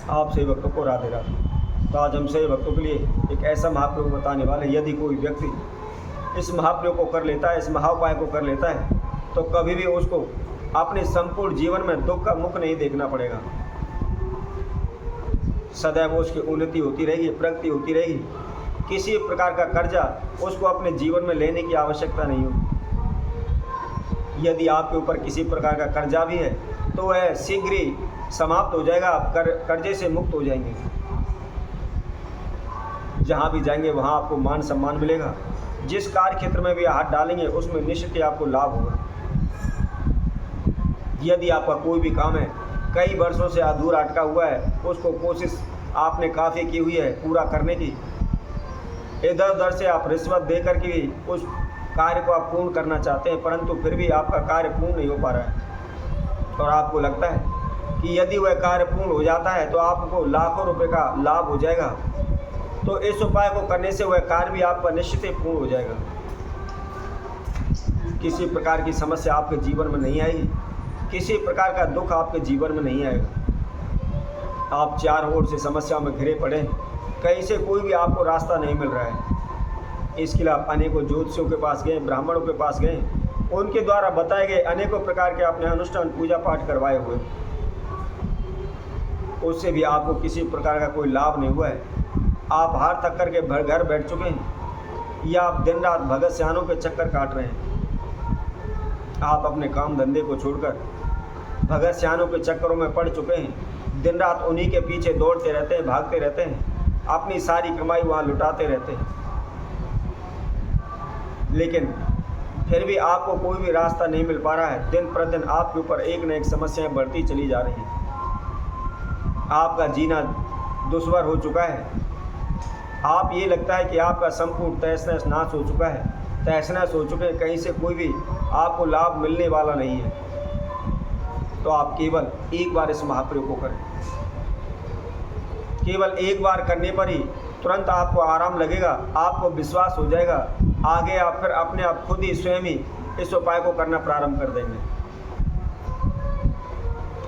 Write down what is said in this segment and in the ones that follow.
आप सभी भक्तों को राधे राधे। तो आज हम सभी भक्तों के लिए एक ऐसा महाप्रयोग बताने वाले, यदि कोई व्यक्ति इस महाप्रयोग को कर लेता है, इस महाउपाय को कर लेता है, तो कभी भी उसको अपने संपूर्ण जीवन में दुख का मुख नहीं देखना पड़ेगा। सदैव उसकी उन्नति होती रहेगी, प्रगति होती रहेगी। किसी प्रकार का कर्जा उसको अपने जीवन में लेने की आवश्यकता नहीं होगी। यदि आपके ऊपर किसी प्रकार का कर्जा भी है तो वह शीघ्र ही समाप्त हो जाएगा, आप कर्जे से मुक्त हो जाएंगे। जहाँ भी जाएंगे वहाँ आपको मान सम्मान मिलेगा। जिस कार्य क्षेत्र में भी हाथ डालेंगे उसमें निश्चित ही आपको लाभ होगा। यदि आपका कोई भी काम है कई वर्षों से अधूरा अटका हुआ है, उसको कोशिश आपने काफ़ी की हुई है पूरा करने की, इधर उधर से आप रिश्वत दे करके भी उस कार्य को आप पूर्ण करना चाहते हैं, परंतु फिर भी आपका कार्य पूर्ण नहीं हो पा रहा है और आपको लगता है कि यदि वह कार्य पूर्ण हो जाता है तो आपको लाखों रुपए का लाभ हो जाएगा, तो इस उपाय को करने से वह कार्य भी आपका निश्चित ही पूर्ण हो जाएगा। किसी प्रकार की समस्या आपके जीवन में नहीं आएगी, किसी प्रकार का दुख आपके जीवन में नहीं आएगा। आप चारों ओर से समस्याओं में घिरे पड़े, कहीं से कोई भी आपको रास्ता नहीं मिल रहा है। इसके लिए आप अनेकों ज्योतिषियों के पास गए, ब्राह्मणों के पास गए, उनके द्वारा बताए गए अनेकों प्रकार के आपने अनुष्ठान पूजा पाठ करवाए हुए, उससे भी आपको किसी प्रकार का कोई लाभ नहीं हुआ है। आप हार थक करके घर बैठ चुके हैं या आप दिन रात भगत सियानों के चक्कर काट रहे हैं। आप अपने काम धंधे को छोड़कर भगत सियानों के चक्करों में पड़ चुके हैं, दिन रात उन्हीं के पीछे दौड़ते रहते हैं, भागते रहते हैं, अपनी सारी कमाई वहाँ लुटाते रहते हैं, लेकिन फिर भी आपको कोई भी रास्ता नहीं मिल पा रहा है। दिन प्रतिदिन आपके ऊपर एक न एक समस्याएं बढ़ती चली जा रही हैं। आपका जीना दुश्वार हो चुका है। आप ये लगता है कि आपका संपूर्ण तहस नहस नाश हो चुका है, तहस नहस हो चुके हैं, कहीं से कोई भी आपको लाभ मिलने वाला नहीं है। तो आप केवल एक बार इस महाप्रयोग को करें। केवल एक बार करने पर ही तुरंत आपको आराम लगेगा, आपको विश्वास हो जाएगा। आगे आप फिर अपने आप खुद ही स्वयं ही इस उपाय को करना प्रारंभ कर देंगे।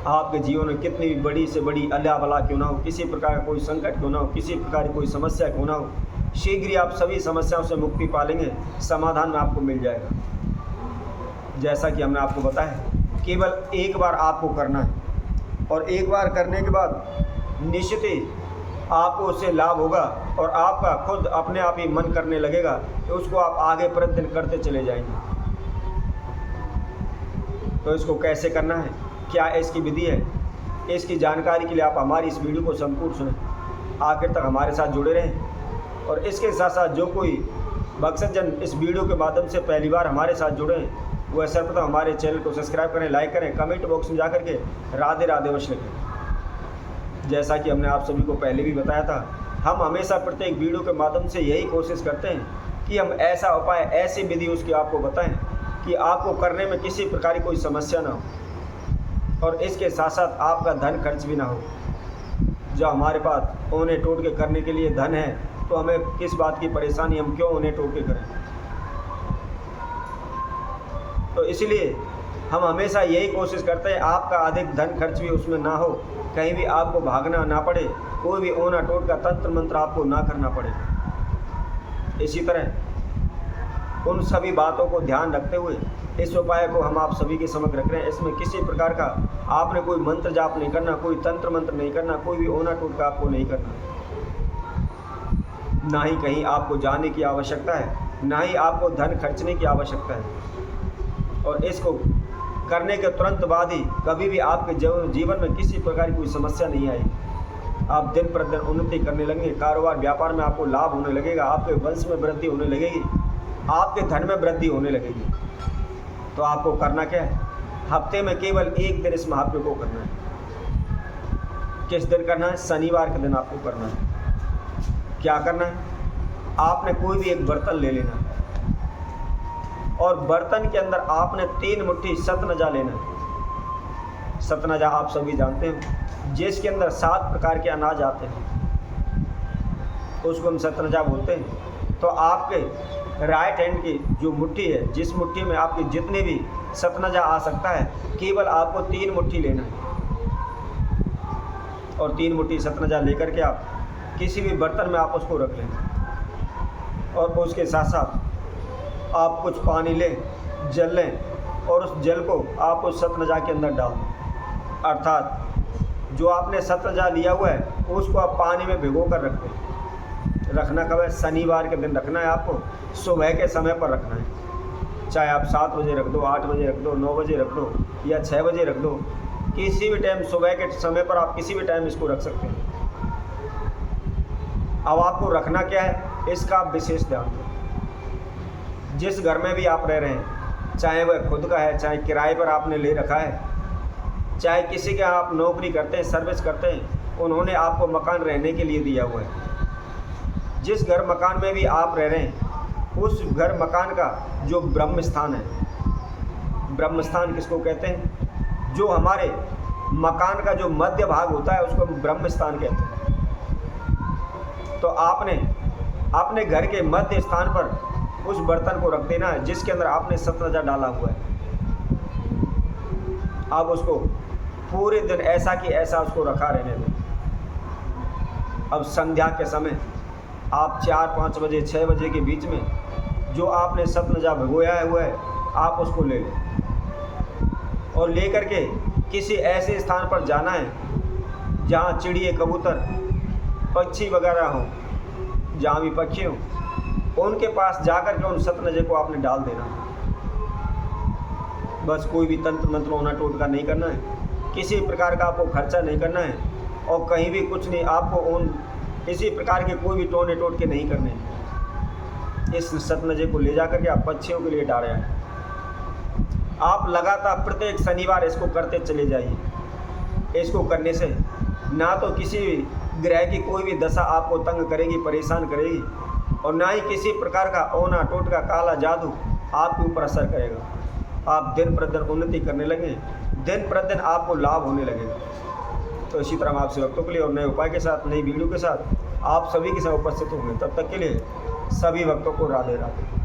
आपके जीवन में कितनी भी बड़ी से बड़ी अल्लाह भला क्यों ना हो, किसी प्रकार का कोई संकट क्यों ना हो, किसी प्रकार की कोई समस्या क्यों ना हो, शीघ्र ही आप सभी समस्याओं से मुक्ति पा लेंगे, समाधान में आपको मिल जाएगा। जैसा कि हमने आपको बताया, केवल एक बार आपको करना है और एक बार करने के बाद निश्चित ही आपको उससे लाभ होगा और आपका खुद अपने आप ही मन करने लगेगा कि उसको आप आगे प्रतिदिन करते चले जाएंगे। तो इसको कैसे करना है, क्या इसकी विधि है, इसकी जानकारी के लिए आप हमारी इस वीडियो को संपूर्ण सुनें, आखिर तक हमारे साथ जुड़े रहें। और इसके साथ साथ जो कोई भक्तजन इस वीडियो के माध्यम से पहली बार हमारे साथ जुड़े हैं, वह सर्वप्रथम हमारे चैनल को सब्सक्राइब करें, लाइक करें, कमेंट बॉक्स में जाकर के राधे राधे अवश्य लिखें। जैसा कि हमने आप सभी को पहले भी बताया था, हम हमेशा प्रत्येक वीडियो के माध्यम से यही कोशिश करते हैं कि हम ऐसा उपाय, ऐसी विधि उसकी आपको बताएं कि आपको करने में किसी प्रकार की कोई समस्या ना हो और इसके साथ साथ आपका धन खर्च भी ना हो। जो हमारे पास ओने टोट के करने के लिए धन है, तो हमें किस बात की परेशानी, हम क्यों ओने टोट के करें। तो इसलिए हम हमेशा यही कोशिश करते हैं आपका अधिक धन खर्च भी उसमें ना हो, कहीं भी आपको भागना ना पड़े, कोई भी ओना टोट का तंत्र मंत्र आपको ना करना पड़े। इसी तरह उन सभी बातों को ध्यान रखते हुए इस उपाय को हम आप सभी के समक्ष रख रहे हैं। इसमें किसी प्रकार का आपने कोई मंत्र जाप नहीं करना, कोई तंत्र मंत्र नहीं करना, कोई भी ओना टोट का आपको नहीं करना, ना ही कहीं आपको जाने की आवश्यकता है, ना ही आपको धन खर्चने की आवश्यकता है। और इसको करने के तुरंत बाद ही कभी भी आपके जीवन में किसी प्रकार की कोई समस्या नहीं आएगी। आप दिन प्रतिदिन उन्नति करने लगेंगे, कारोबार व्यापार में आपको लाभ होने लगेगा, आपके वंश में वृद्धि होने लगेगी, आपके धन में वृद्धि होने लगेगी। तो आपको करना क्या है, हफ्ते में केवल एक दिन इस महाप्रयोग को करना है। किस दिन करना है, शनिवार के दिन आपको करना है। क्या करना है, आपने कोई भी एक बर्तन ले लेना है और बर्तन के अंदर आपने 3 मुट्ठी सतनजा लेना है। सतनजा आप सभी जानते हैं, जिसके अंदर 7 प्रकार के अनाज आते हैं, उसको हम सतनजा बोलते हैं। तो आपके राइट हैंड की जो मुट्ठी है, जिस मुट्ठी में आपके जितने भी सतनजा आ सकता है, केवल आपको 3 मुट्ठी लेना है। और 3 मुट्ठी सतनजा लेकर के आप किसी भी बर्तन में आप उसको रख लें, और उसके साथ साथ आप कुछ पानी लें, जल लें, और उस जल को आप उस सतनजा के अंदर डाल दें। अर्थात जो आपने सतनजा लिया हुआ है उसको आप पानी में भिगो कर रख दें। रखना कब है? शनिवार के दिन रखना है आपको, सुबह के समय पर रखना है। चाहे आप 7 बजे रख दो, 8 बजे रख दो, 9 बजे रख दो या 6 बजे रख दो, किसी भी टाइम, सुबह के समय पर आप किसी भी टाइम इसको रख सकते हैं। अब आपको रखना क्या है, इसका आप विशेष ध्यान दें। जिस घर में भी आप रह रहे हैं, चाहे वह खुद का है, चाहे किराए पर आपने ले रखा है, चाहे किसी के आप नौकरी करते हैं, सर्विस करते हैं, उन्होंने आपको मकान रहने के लिए दिया हुआ है। जिस घर मकान में भी आप रह रहे हैं, उस घर मकान का जो ब्रह्म स्थान है, ब्रह्म स्थान किसको कहते हैं? जो हमारे मकान का जो मध्य भाग होता है उसको हम ब्रह्म स्थान कहते हैं। तो आपने अपने घर के मध्य स्थान पर उस बर्तन को रख देना है जिसके अंदर आपने सतनजा डाला हुआ है। आप उसको पूरे दिन ऐसा कि ऐसा उसको रखा रहने दें। अब संध्या के समय आप 4-5 बजे 6 बजे के बीच में जो आपने सतनजा भिगोया हुआ है आप उसको ले लें, और लेकर के किसी ऐसे स्थान पर जाना है जहाँ चिड़िए, कबूतर, पक्षी वगैरह हों, जहाँ भी पक्षी हों, उनके पास जाकर के उन सतनजे को आपने डाल देना। बस कोई भी तंत्र मंत्र होना टोटका नहीं करना है, किसी प्रकार का आपको खर्चा नहीं करना है, और कहीं भी कुछ नहीं, आपको उन किसी प्रकार के कोई भी टोने टोटके नहीं करने हैं। इस सतनजे को ले जाकर के आप पक्षियों के लिए डाल रहे हैं। आप लगातार प्रत्येक शनिवार इसको करते चले जाइए। इसको करने से ना तो किसी ग्रह की कोई भी दशा आपको तंग करेगी, परेशान करेगी, और ना ही किसी प्रकार का ओना टोटका, काला जादू आपके ऊपर असर करेगा। आप दिन प्रतिदिन उन्नति करने लगें, दिन प्रतिदिन आपको लाभ होने लगेगा। तो इसी तरह हम आपसे भक्तों के लिए और नए उपाय के साथ, नई वीडियो के साथ आप सभी के साथ उपस्थित होंगे। तब तक के लिए सभी भक्तों को राधे राधे।